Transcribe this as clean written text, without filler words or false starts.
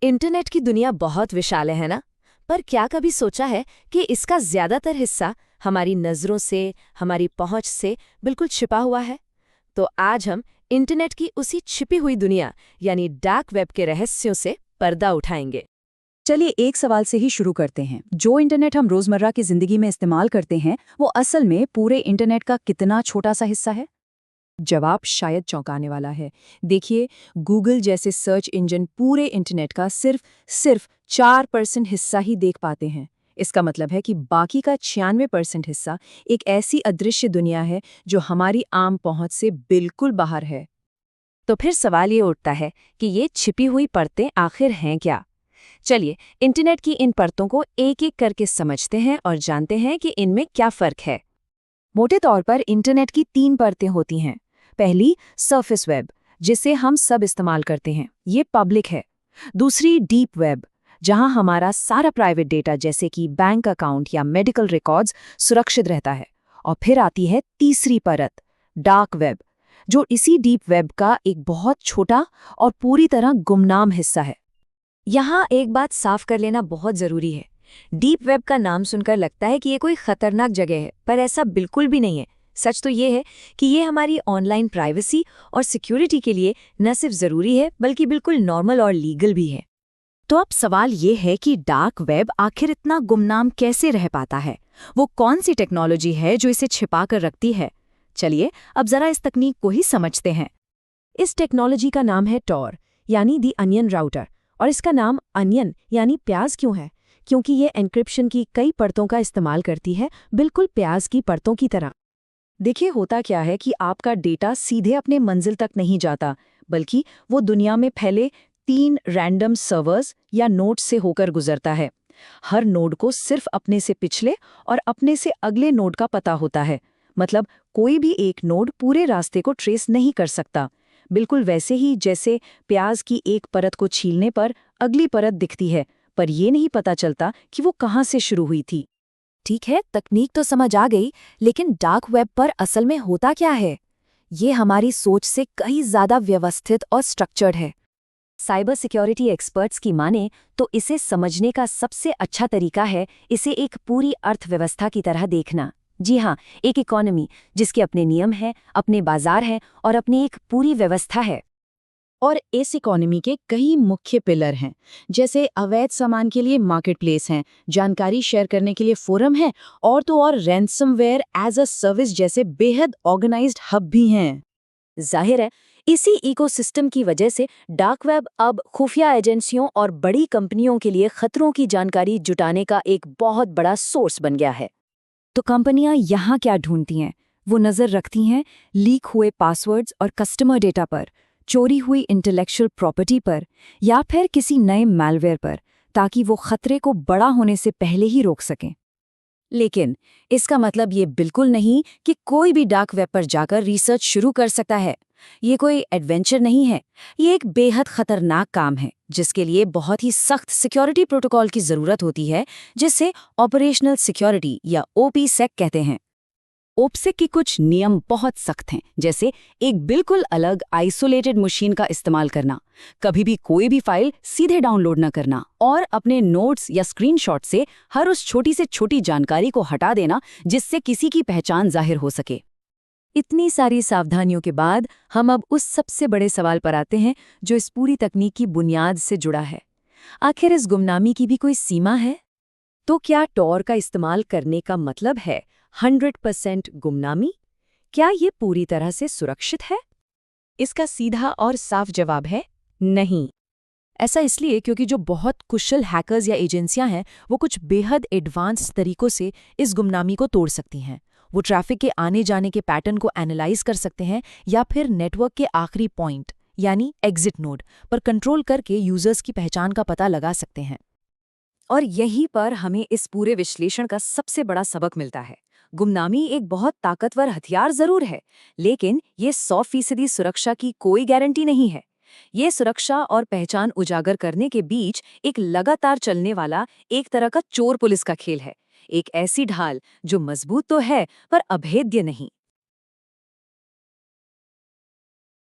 Internet की दुनिया बहुत विशाल है ना? पर क्या कभी सोचा है कि इसका ज्यादातर हिस्सा हमारी नजरों से, हमारी पहुंच से बिल्कुल छिपा हुआ है? तो आज हम इंटरनेट की उसी छिपी हुई दुनिया यानी डार्क वेब के रहस्यों से पर्दा उठाएंगे। चलिए एक सवाल से ही शुरू करते हैं। जो इंटरनेट हम रोजमर्रा की जिंदगी में इस्तेमाल करते हैं, वो असल में पूरे इंटरनेट का कितना छोटा सा हिस्सा है? जवाब शायद चौंकाने वाला है। देखिए, गूगल जैसे सर्च इंजन पूरे इंटरनेट का सिर्फ 4% हिस्सा ही देख पाते हैं। इसका मतलब है कि बाकी का 96% हिस्सा एक ऐसी अदृश्य दुनिया है जो हमारी आम पहुंच से बिल्कुल बाहर है। तो फिर सवाल ये उठता है कि ये छिपी हुई परतें आखिर हैं क्या? चलिए, इंटरनेट की इन परतों को एक-एक करके समझते हैं और जानते हैं कि इनमें क्या फर्क है। मोटे तौर पर इंटरनेट की 3 परतें होती हैं। पहली, सरफेस वेब, जिसे हम सब इस्तेमाल करते हैं, ये पब्लिक है। दूसरी, डीप वेब, जहां हमारा सारा प्राइवेट डेटा जैसे कि बैंक अकाउंट या मेडिकल रिकॉर्ड्स सुरक्षित रहता है। और फिर आती है तीसरी परत, डार्क वेब, जो इसी डीप वेब का एक बहुत छोटा और पूरी तरह गुमनाम हिस्सा है। यहाँ एक बात साफ कर लेना बहुत जरूरी है। डीप वेब का नाम सुनकर लगता है कि ये कोई खतरनाक जगह है, पर ऐसा बिल्कुल भी नहीं है। सच तो ये है कि ये हमारी ऑनलाइन प्राइवेसी और सिक्योरिटी के लिए न सिर्फ जरूरी है, बल्कि बिल्कुल नॉर्मल और लीगल भी है। तो अब सवाल ये है कि डार्क वेब आखिर इतना गुमनाम कैसे रह पाता है? वो कौन सी टेक्नोलॉजी है जो इसे छिपा कर रखती है? चलिए अब जरा इस तकनीक को ही समझते हैं। इस टेक्नोलॉजी का नाम है टॉर, यानी दी अनियन राउटर। और इसका नाम अनियन यानी प्याज क्यों है? क्योंकि ये एन्क्रिप्शन की कई परतों का इस्तेमाल करती है, बिल्कुल प्याज की परतों की तरह। देखिए, होता क्या है कि आपका डेटा सीधे अपने मंजिल तक नहीं जाता, बल्कि वो दुनिया में फैले 3 रैंडम सर्वर्स या नोड से होकर गुजरता है। हर नोड को सिर्फ अपने से पिछले और अपने से अगले नोड का पता होता है। मतलब कोई भी एक नोड पूरे रास्ते को ट्रेस नहीं कर सकता। बिल्कुल वैसे ही जैसे प्याज की एक परत को छीलने पर अगली परत दिखती है, पर ये नहीं पता चलता कि वो कहाँ से शुरू हुई थी। ठीक है, तकनीक तो समझ आ गई, लेकिन डार्क वेब पर असल में होता क्या है? ये हमारी सोच से कहीं ज्यादा व्यवस्थित और स्ट्रक्चर्ड है। साइबर सिक्योरिटी एक्सपर्ट्स की माने तो इसे समझने का सबसे अच्छा तरीका है इसे एक पूरी अर्थव्यवस्था की तरह देखना। जी हाँ, एक इकोनॉमी जिसके अपने नियम हैं, अपने बाजार हैं और अपनी एक पूरी व्यवस्था है। और इस इकोनॉमी के कई मुख्य पिलर हैं, जैसे अवैध सामान के लिए मार्केट प्लेस हैं, जानकारी शेयर करने के लिए फोरम हैं, और तो और रैंसमवेयर एज अ सर्विस जैसे बेहद ऑर्गेनाइज्ड हब भी हैं। जाहिर है, इसी इकोसिस्टम की वजह से डार्क वेब अब खुफिया एजेंसियों और बड़ी कंपनियों के लिए खतरों की जानकारी जुटाने का एक बहुत बड़ा सोर्स बन गया है। तो कंपनियां यहाँ क्या ढूंढती हैं? वो नजर रखती हैं लीक हुए पासवर्ड्स और कस्टमर डेटा पर, चोरी हुई इंटेलेक्चुअल प्रॉपर्टी पर, या फिर किसी नए मैलवेयर पर, ताकि वो खतरे को बड़ा होने से पहले ही रोक सकें। लेकिन इसका मतलब ये बिल्कुल नहीं कि कोई भी डार्क वेब पर जाकर रिसर्च शुरू कर सकता है। ये कोई एडवेंचर नहीं है, ये एक बेहद खतरनाक काम है जिसके लिए बहुत ही सख्त सिक्योरिटी प्रोटोकॉल की जरूरत होती है, जिसे ऑपरेशनल सिक्योरिटी या ओपीसेक कहते हैं। ओपसेक के कुछ नियम बहुत सख्त हैं, जैसे एक बिल्कुल अलग आइसोलेटेड मशीन का इस्तेमाल करना, कभी भी कोई भी फाइल सीधे डाउनलोड न करना, और अपने नोट्स या स्क्रीनशॉट से हर उस छोटी से छोटी जानकारी को हटा देना जिससे किसी की पहचान जाहिर हो सके। इतनी सारी सावधानियों के बाद हम अब उस सबसे बड़े सवाल पर आते हैं जो इस पूरी तकनीक की बुनियाद से जुड़ा है। आखिर इस गुमनामी की भी कोई सीमा है? तो क्या टॉर का इस्तेमाल करने का मतलब है 100% गुमनामी? क्या ये पूरी तरह से सुरक्षित है? इसका सीधा और साफ जवाब है नहीं। ऐसा इसलिए क्योंकि जो बहुत कुशल हैकर्स या एजेंसियां हैं, वो कुछ बेहद एडवांस तरीकों से इस गुमनामी को तोड़ सकती हैं। वो ट्रैफिक के आने जाने के पैटर्न को एनालाइज कर सकते हैं या फिर नेटवर्क के आखिरी पॉइंट यानी एग्जिट नोड पर कंट्रोल करके यूजर्स की पहचान का पता लगा सकते हैं। और यहीं पर हमें इस पूरे विश्लेषण का सबसे बड़ा सबक मिलता है। गुमनामी एक बहुत ताकतवर हथियार जरूर है, लेकिन ये 100% सुरक्षा की कोई गारंटी नहीं है। ये सुरक्षा और पहचान उजागर करने के बीच एक लगातार चलने वाला एक तरह का चोर पुलिस का खेल है। एक ऐसी ढाल जो मजबूत तो है पर अभेद्य नहीं।